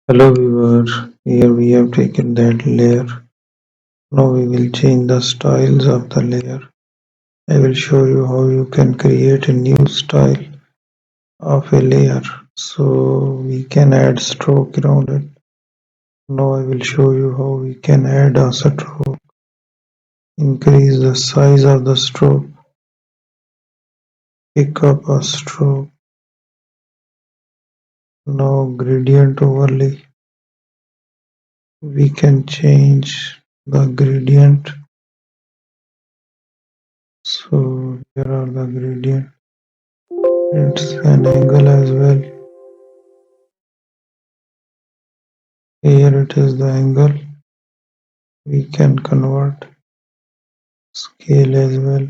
Hello viewer, here we have taken that layer. Now we will change the styles of the layer. I will show you how you can create a new style of a layer so we can add stroke around it. Now I will show you how we can add a stroke. Increase the size of the stroke. Pick up a stroke. Now gradient overlay. We can change the gradient. So here are the gradient. It's an angle as well. Here it is the angle. We can convert scale as well.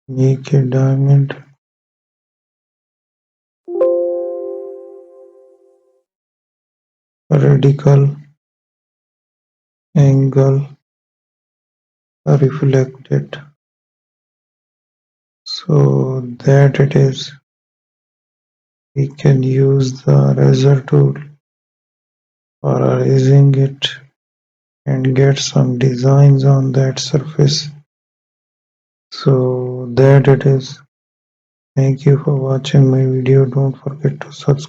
Make a diamond. Radical angle reflected. So that it is. We can use the razor tool for erasing it and get some designs on that surface. So that it is. Thank you for watching my video. Don't forget to subscribe.